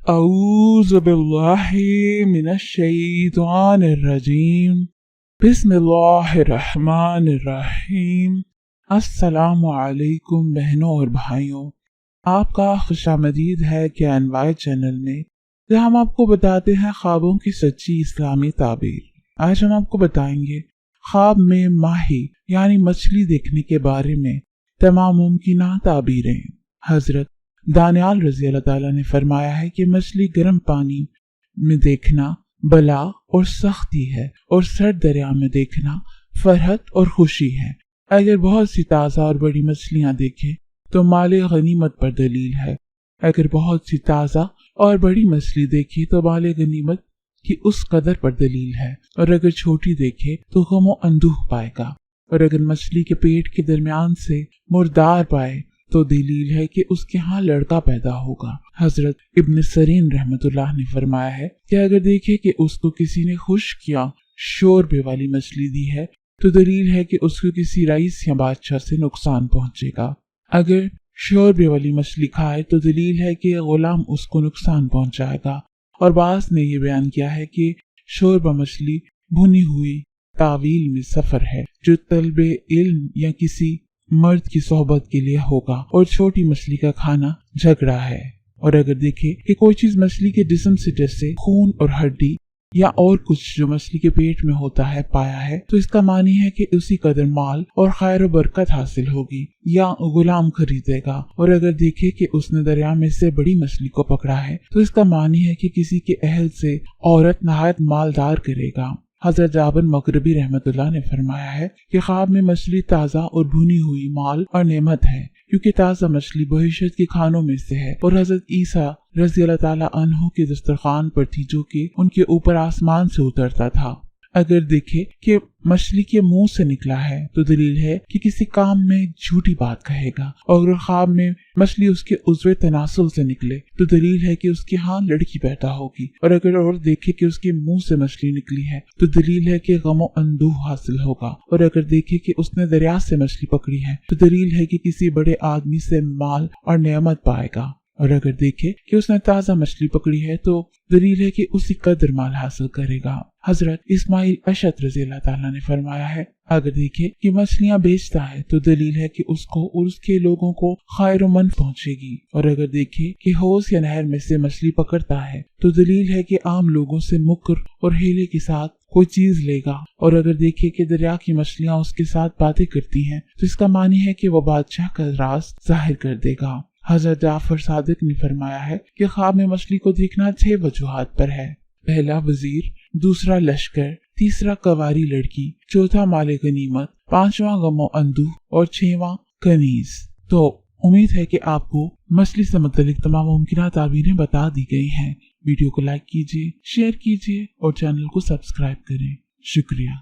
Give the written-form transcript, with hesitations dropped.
أعوذ بالله من الشيطان الرجيم بسم اللہ الرحمن الرحیم۔ السلام علیکم بہنوں اور بھائیوں، آپ کا خوش آمدید ہے KNY چینل میں، جہاں ہم آپ کو بتاتے ہیں خوابوں کی سچی اسلامی تعبیر۔ آج ہم آپ کو بتائیں گے خواب میں ماہی یعنی مچھلی دیکھنے کے بارے میں تمام ممکنہ تعبیریں۔ حضرت دانیال رضی اللہ تعالیٰ نے فرمایا ہے کہ مچھلی گرم پانی میں دیکھنا بلا اور سختی ہے، اور سرد دریا میں دیکھنا فرحت اور خوشی ہے۔ اگر بہت سی تازہ اور بڑی مچھلیاں دیکھیں تو مال غنیمت پر دلیل ہے۔ اگر بہت سی تازہ اور بڑی مچھلی دیکھے تو مال غنیمت کی اس قدر پر دلیل ہے، اور اگر چھوٹی دیکھے تو غم و اندوہ پائے گا، اور اگر مچھلی کے پیٹ کے درمیان سے مردار پائے تو دلیل ہے کہ اس کے ہاں لڑکا پیدا ہوگا۔ حضرت ابن سیرین رحمت اللہ نے فرمایا ہے کہ اگر دیکھے کہ اس کو کسی نے خشک یا شوربے والی مچھلی دی ہے تو دلیل ہے کہ اس کو کسی رئیس یا بادشاہ سے نقصان پہنچے گا۔ اگر شوربے والی مچھلی کھائے تو دلیل ہے کہ غلام اس کو نقصان پہنچائے گا۔ اور بعض نے یہ بیان کیا ہے کہ شوربہ مچھلی بھنی ہوئی تاویل میں سفر ہے جو طلب علم یا کسی مرد کی صحبت کے لیے ہوگا، اور چھوٹی مچھلی کا کھانا جھگڑا ہے۔ اور اگر دیکھے کہ کوئی چیز مچھلی کے جسم سے جیسے خون اور ہڈی یا اور کچھ جو مچھلی کے پیٹ میں ہوتا ہے پایا ہے تو اس کا معنی ہے کہ اسی قدر مال اور خیر و برکت حاصل ہوگی یا غلام خریدے گا۔ اور اگر دیکھے کہ اس نے دریا میں سے بڑی مچھلی کو پکڑا ہے تو اس کا معنی ہے کہ کسی کے اہل سے عورت نہایت مالدار کرے گا۔ حضرت جابر مغربی رحمت اللہ نے فرمایا ہے کہ خواب میں مچھلی تازہ اور بھنی ہوئی مال اور نعمت ہے، کیونکہ تازہ مچھلی بہشت کے کھانوں میں سے ہے، اور حضرت عیسیٰ رضی اللہ تعالیٰ عنہ کے دسترخوان پر تھی جو کہ ان کے اوپر آسمان سے اترتا تھا۔ اگر دیکھے کہ مچھلی کے منہ سے نکلا ہے تو دلیل ہے کہ کسی کام میں جھوٹی بات کہے گا، اور اگر خواب میں مچھلی اس کے عضو تناسل سے نکلے تو دلیل ہے کہ اس کے ہاں لڑکی پیدا ہوگی، اور اگر اور دیکھے کہ اس کے منہ سے مچھلی نکلی ہے تو دلیل ہے کہ غم و اندوہ حاصل ہوگا، اور اگر دیکھے کہ اس نے دریا سے مچھلی پکڑی ہے تو دلیل ہے کہ کسی بڑے آدمی سے مال اور نعمت پائے گا، اور اگر دیکھے کہ اس نے تازہ مچھلی پکڑی ہے تو دلیل ہے کہ اسی قدر مال حاصل کرے گا۔ حضرت اسماعیل اشعث رضی اللہ تعالیٰ نے فرمایا ہے اگر دیکھے کہ مچھلیاں بیچتا ہے تو دلیل ہے کہ اس کو اور اس کے لوگوں کو خیر و منفع پہنچے گی، اور اگر دیکھے کہ حوض یا نہر میں سے مچھلی پکڑتا ہے تو دلیل ہے کہ عام لوگوں سے مکر اور ہیلے کے ساتھ کوئی چیز لے گا، اور اگر دیکھے کہ دریا کی مچھلیاں اس کے ساتھ باتیں کرتی ہیں تو اس کا معنی ہے کہ وہ بادشاہ کا راز ظاہر کر دے گا۔ حضرت جعفر صادق نے فرمایا ہے کہ خواب میں مچھلی کو دیکھنا 6 وجوہات پر ہے۔ پہلا وزیر، دوسرا لشکر، تیسرا کواری لڑکی، چوتھا مال غنیمت، پانچواں غم و اندوہ، اور 6واں کنیز۔ تو امید ہے کہ آپ کو مچھلی سے متعلق تمام ممکنہ تعبیریں بتا دی گئی ہیں۔ ویڈیو کو لائک کیجیے، شیئر کیجیے اور چینل کو سبسکرائب کریں۔ شکریہ۔